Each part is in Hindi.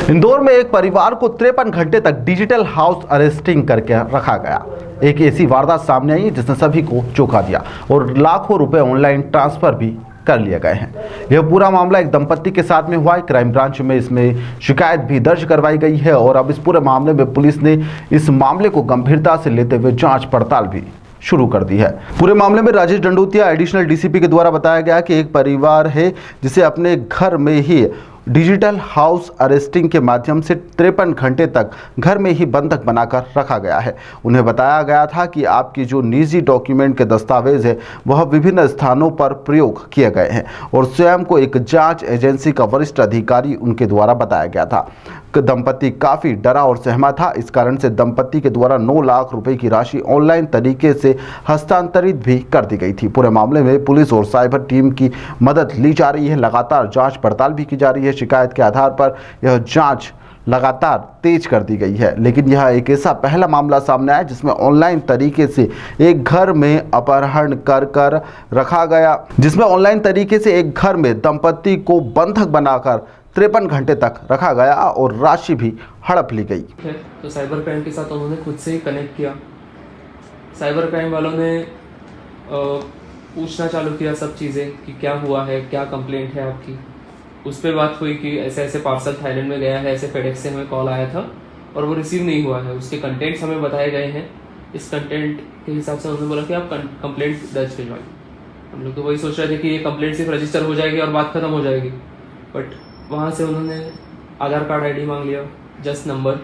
इंदौर में एक परिवार को 53 घंटे तक डिजिटल हाउस अरेस्टिंग करके रखा गया। एक ऐसी वारदात सामने आई जिसने सभी को चौंका दिया और लाखों रुपए ऑनलाइन ट्रांसफर भी कर लिए गए हैं। यह पूरा मामला एक दंपति के साथ में हुआ है। क्राइम ब्रांच में इसमें शिकायत भी दर्ज करवाई गई है और अब इस पूरे मामले में पुलिस ने इस मामले को गंभीरता से लेते हुए जांच पड़ताल भी शुरू कर दी है। पूरे मामले में राजेश डंडोतिया एडिशनल डीसीपी के द्वारा बताया गया कि एक परिवार है जिसे अपने घर में ही डिजिटल हाउस अरेस्टिंग के माध्यम से 53 घंटे तक घर में ही बंधक बनाकर रखा गया है। उन्हें बताया गया था कि आपकी जो निजी डॉक्यूमेंट के दस्तावेज है वह विभिन्न स्थानों पर प्रयोग किए गए हैं और स्वयं को एक जांच एजेंसी का वरिष्ठ अधिकारी उनके द्वारा बताया गया था। दंपति काफ़ी डरा और सहमा था। इस कारण से दंपति के द्वारा 9 लाख रुपए की राशि ऑनलाइन तरीके से हस्तांतरित भी कर दी गई थी। पूरे मामले में पुलिस और साइबर टीम की मदद ली जा रही है। लगातार जांच पड़ताल भी की जा रही है। शिकायत के आधार पर यह जांच लगातार तेज कर दी गई है। लेकिन यह एक ऐसा पहला मामला सामने आया जिसमें ऑनलाइन तरीके से एक घर में अपहरण कर रखा गया, जिसमें ऑनलाइन तरीके से एक घर में दंपति को बंधक बनाकर 53 घंटे तक रखा गया और राशि भी हड़प ली गई। तो साइबर क्राइम के साथ उन्होंने खुद से ही कनेक्ट किया। साइबर क्राइम वालों ने पूछना चालू किया सब चीज़ें कि क्या हुआ है, क्या कंप्लेंट है आपकी। उस पर बात हुई कि ऐसे ऐसे पार्सल थाईलैंड में गया है, ऐसे फेडेक्स से हमें कॉल आया था और वो रिसीव नहीं हुआ है। उसके कंटेंट्स हमें बताए गए हैं। इस कंटेंट के हिसाब से उन्होंने बोला कि आप कंप्लेंट दर्ज करवाइए। हम लोग तो वही सोच रहे थे कि ये कंप्लेंट सिर्फ रजिस्टर हो जाएगी और बात खत्म हो जाएगी, बट वहाँ से उन्होंने आधार कार्ड आईडी मांग लिया, जस्ट नंबर।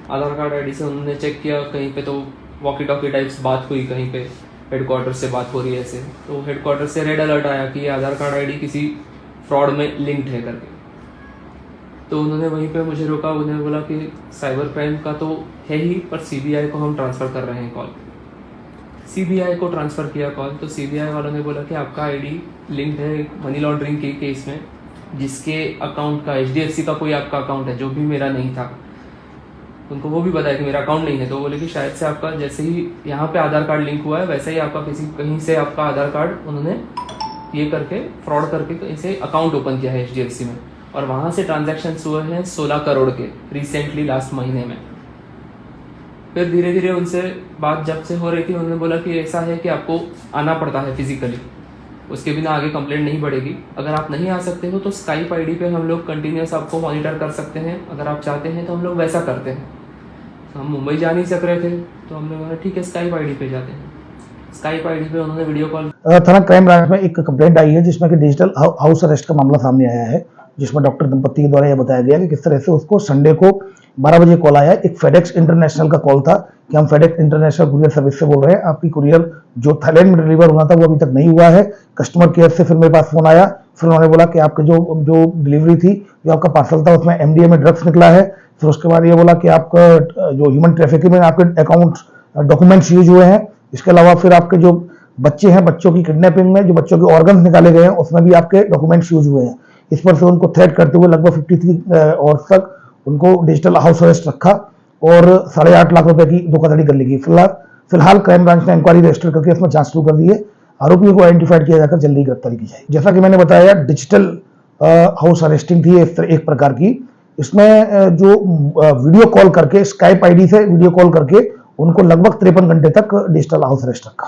आधार कार्ड आईडी से उन्होंने चेक किया, कहीं पे तो वॉकी टॉकी टाइप्स बात हुई, कहीं पे हेडक्वार्टर से बात हो रही है ऐसे। तो हेडक्वार्टर से रेड अलर्ट आया कि ये आधार कार्ड आईडी किसी फ्रॉड में लिंक्ड है करके। तो उन्होंने वहीं पे मुझे रोका। उन्होंने बोला कि साइबर क्राइम का तो है ही, पर सीबीआई को हम ट्रांसफ़र कर रहे हैं कॉल। सीबीआई को ट्रांसफ़र किया कॉल, तो सीबीआई वालों ने बोला कि आपका आईडी लिंक्ड है मनी लॉन्ड्रिंग के केस में, जिसके अकाउंट का HDFC का कोई आपका अकाउंट है जो भी मेरा नहीं था। उनको वो भी बताया कि मेरा अकाउंट नहीं है, तो बोले कि शायद से आपका जैसे ही यहाँ पे आधार कार्ड लिंक हुआ है वैसे ही आपका कहीं से आपका आधार कार्ड उन्होंने ये करके फ्रॉड करके कहीं से अकाउंट ओपन किया है HDFC में, और वहाँ से ट्रांजैक्शन हुए हैं 16 करोड़ के रिसेंटली लास्ट महीने में। फिर धीरे धीरे उनसे बात जब से हो रही थी, उन्होंने बोला कि ऐसा है कि आपको आना पड़ता है फिजिकली, उसके बिना आगे कंप्लेंट नहीं बढ़ेगी। अगर आप नहीं आ सकते हो तो स्काइप आईडी पे हम लोग कंटिन्यूस आपको मॉनिटर कर सकते हैं। अगर आप चाहते हैं तो हम लोग वैसा करते हैं। तो हम मुंबई जा नहीं सक रहे थे, तो हमने बोला ठीक है स्काइप आईडी पे जाते हैं। स्काइप आईडी पे उन्होंने वीडियो कॉल। थाना क्राइम ब्रांच में एक कंप्लेंट आई है जिसमें कि डिजिटल हाउस अरेस्ट का मामला सामने आया है, जिसमें डॉक्टर दंपति के द्वारा यह बताया गया कि किस तरह से उसको संडे को 12 बजे कॉल आया। एक फेडेक्स इंटरनेशनल का कॉल था कि हम फेडेक्स इंटरनेशनल कुरियर सर्विस से बोल रहे हैं, आपकी कुरियर जो थाईलैंड में डिलीवर होना था वो अभी तक नहीं हुआ है। कस्टमर केयर से फिर मेरे पास फोन आया। फिर उन्होंने बोला कि आपकी जो डिलीवरी थी, जो आपका पार्सल था उसमें MDMA ड्रग्स निकला है। फिर उसके बाद ये बोला कि आपका जो ह्यूमन ट्रैफिकिंग में आपके अकाउंट डॉक्यूमेंट्स यूज हुए हैं। इसके अलावा फिर आपके जो बच्चे हैं, बच्चों की किडनैपिंग में जो बच्चों के ऑर्गन्स निकाले गए हैं उसमें भी आपके डॉक्यूमेंट्स यूज हुए हैं। इस पर से उनको थ्रेट करते हुए लगभग 53 आवर्स तक उनको डिजिटल हाउस अरेस्ट रखा और 8.5 लाख रुपए की धोखाधड़ी कर ली गई। फिलहाल क्राइम ब्रांच ने इंक्वायरी रजिस्टर करके इसमें जांच शुरू कर दी है। आरोपियों को आइडेंटिफाइड किया जाकर जल्दी गिरफ्तारी की जाएगी। जैसा कि मैंने बताया, डिजिटल हाउस अरेस्टिंग थी एक प्रकार की। इसमें जो वीडियो कॉल करके, स्काइप आईडी से वीडियो कॉल करके उनको लगभग 53 घंटे तक डिजिटल हाउस अरेस्ट रखा।